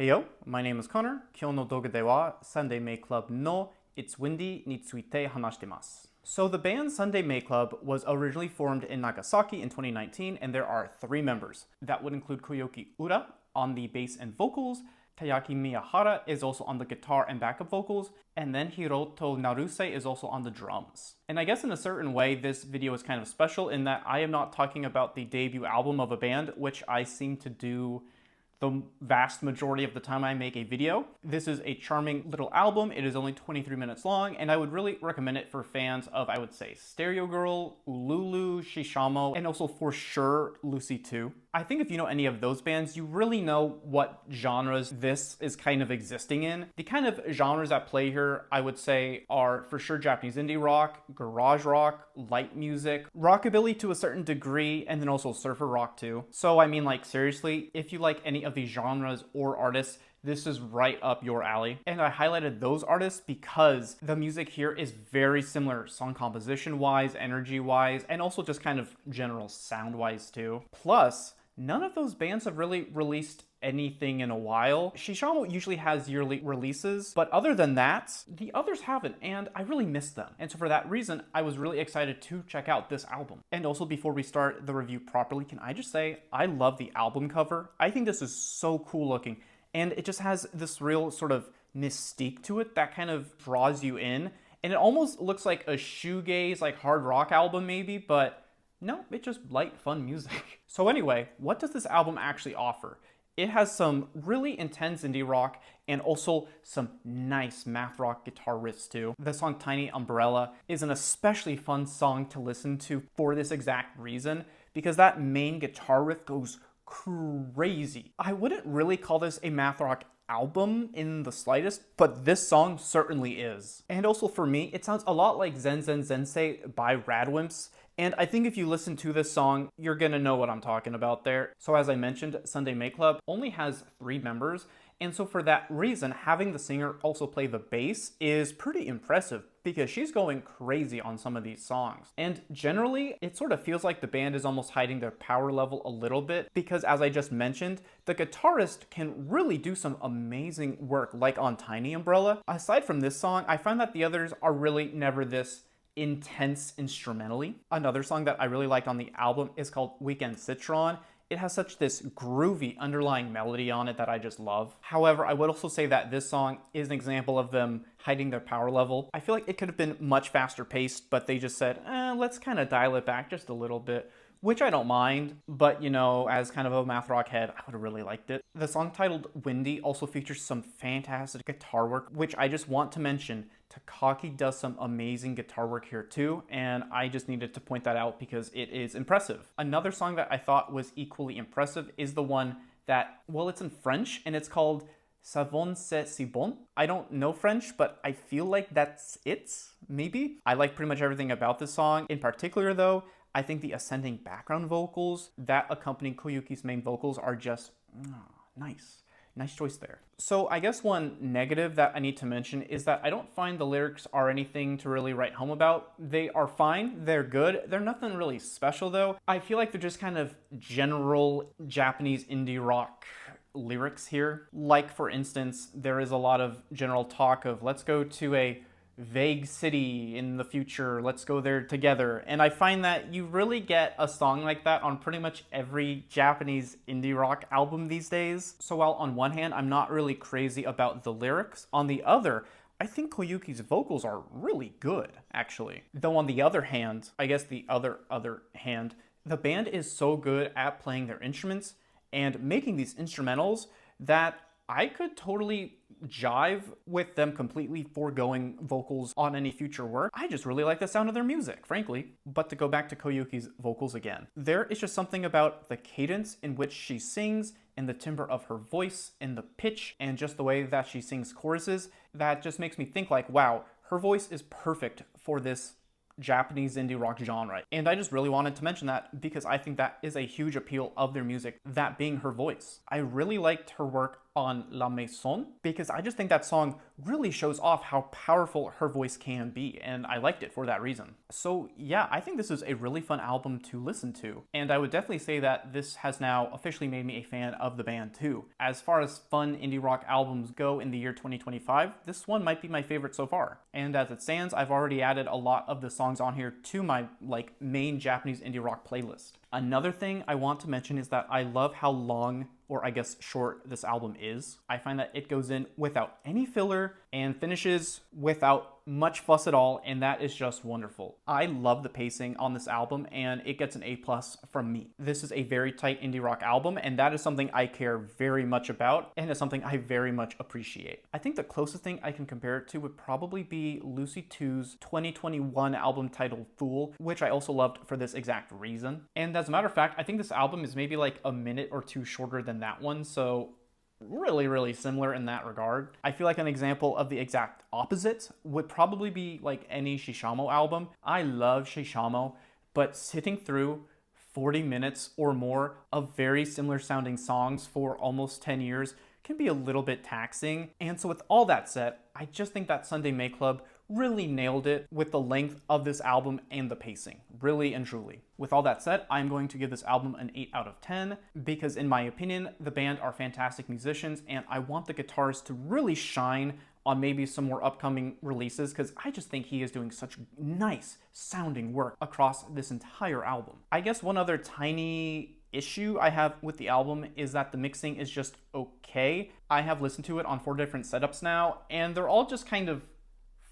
Heyo, my name is Connor. 今日の動画では Sundae May Club no It's Windy について話してます。So the band Sundae May Club was originally formed in Nagasaki in 2019, and there are 3 members. That would include Koyuki Ura on the bass and vocals, Tayaki Miyahara is also on the guitar and backup vocals, and then Hiroto Naruse is also on the drums. And I guess in a certain way, this video is kind of special in that I am not talking about the debut album of a band, which I seem to do the vast majority of the time I make a video. This is a charming little album. It is only 23 minutes long, and I would really recommend it for fans of, I would say, Stereo Girl, Ululu, Shishamo, and also for sure Lucy 2. I think if you know any of those bands, you really know what genres this is kind of existing in. The kind of genres at play here, I would say, are for sure Japanese indie rock, garage rock, light music, rockabilly to a certain degree, and then also surfer rock too. So I mean, like, seriously, if you like any of these genres or artists, this is right up your alley. And I highlighted those artists because the music here is very similar song composition wise, energy wise, and also just kind of general sound wise too. Plus, none of those bands have really released anything in a while. Shishamo usually has yearly releases, but other than that, the others haven't, and I really miss them. And so for that reason, I was really excited to check out this album. And also before we start the review properly, can I just say, I love the album cover. I think this is so cool looking, and it just has this real sort of mystique to it that kind of draws you in. And it almost looks like a shoegaze, like hard rock album maybe, but no, it's just light, fun music. So anyway, what does this album actually offer? It has some really intense indie rock and also some nice math rock guitar riffs too. The song Tiny Umbrella is an especially fun song to listen to for this exact reason, because that main guitar riff goes crazy. I wouldn't really call this a math rock album in the slightest, but this song certainly is. And also for me, it sounds a lot like Zen Zen Zensei by Radwimps. And I think if you listen to this song, you're gonna know what I'm talking about there. So as I mentioned, Sundae May Club only has 3 members. And so for that reason, having the singer also play the bass is pretty impressive because she's going crazy on some of these songs. And generally, it sort of feels like the band is almost hiding their power level a little bit because, as I just mentioned, the guitarist can really do some amazing work, like on Tiny Umbrella. Aside from this song, I find that the others are really never this intense instrumentally. Another song that I really liked on the album is called Weekend Citron. It has such this groovy underlying melody on it that I just love. However, I would also say that this song is an example of them hiding their power level. I feel like it could have been much faster paced, but they just said, let's kind of dial it back just a little bit, which I don't mind, but you know, as kind of a math rock head, I would have really liked it. The song titled Windy also features some fantastic guitar work, which I just want to mention. Takaki does some amazing guitar work here too, and I just needed to point that out because it is impressive. Another song that I thought was equally impressive is the one that, well, it's in French, and it's called Savon c'est si bon. I don't know French, but I feel like that's it, maybe? I like pretty much everything about this song. In particular though, I think the ascending background vocals that accompany Koyuki's main vocals are just nice. Nice choice there. So I guess one negative that I need to mention is that I don't find the lyrics are anything to really write home about. They are fine, they're good, they're nothing really special though. I feel like they're just kind of general Japanese indie rock lyrics here. Like for instance, there is a lot of general talk of let's go to a vague city in the future, let's go there together. And I find that you really get a song like that on pretty much every Japanese indie rock album these days. So while on one hand, I'm not really crazy about the lyrics, on the other, I think Koyuki's vocals are really good, actually. Though on the other hand, I guess the other hand, the band is so good at playing their instruments and making these instrumentals that I could totally jive with them completely foregoing vocals on any future work. I just really like the sound of their music, frankly. But to go back to Koyuki's vocals again, there is just something about the cadence in which she sings and the timbre of her voice and the pitch and just the way that she sings choruses that just makes me think like, wow, her voice is perfect for this Japanese indie rock genre. And I just really wanted to mention that because I think that is a huge appeal of their music, that being her voice. I really liked her work on La Maison, because I just think that song really shows off how powerful her voice can be, and I liked it for that reason. So yeah, I think this is a really fun album to listen to, and I would definitely say that this has now officially made me a fan of the band too. As far as fun indie rock albums go in the year 2025, this one might be my favorite so far. And as it stands, I've already added a lot of the songs on here to my main Japanese indie rock playlist. Another thing I want to mention is that I love how long, or I guess short, this album is. I find that it goes in without any filler and finishes without much fuss at all, and that is just wonderful. I love the pacing on this album, and it gets an A+ from me. This is a very tight indie rock album, and that is something I care very much about, and it's something I very much appreciate. I think the closest thing I can compare it to would probably be Lucy 2's 2021 album titled Fool, which I also loved for this exact reason. And as a matter of fact, I think this album is maybe like a minute or two shorter than that one, so really similar in that regard. I feel like an example of the exact opposite would probably be like any Shishamo album. I love Shishamo, but sitting through 40 minutes or more of very similar sounding songs for almost 10 years can be a little bit taxing. And so with all that said, I just think that Sundae May Club really nailed it with the length of this album and the pacing, really and truly. With all that said, I'm going to give this album an 8 out of 10 because in my opinion, the band are fantastic musicians and I want the guitars to really shine on maybe some more upcoming releases because I just think he is doing such nice sounding work across this entire album. I guess one other tiny issue I have with the album is that the mixing is just okay. I have listened to it on 4 different setups now and they're all just kind of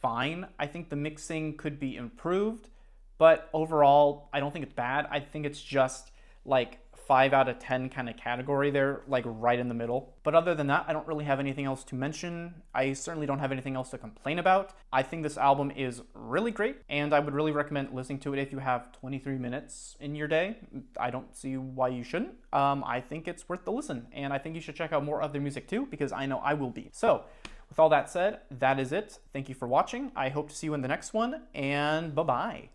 fine. I think the mixing could be improved, but overall, I don't think it's bad. I think it's just like 5 out of 10 kind of category there, like right in the middle. But other than that, I don't really have anything else to mention. I certainly don't have anything else to complain about. I think this album is really great, and I would really recommend listening to it if you have 23 minutes in your day. I don't see why you shouldn't. I think it's worth the listen, and I think you should check out more of their music too, because I know I will be. So, with all that said, that is it. Thank you for watching. I hope to see you in the next one, and bye-bye.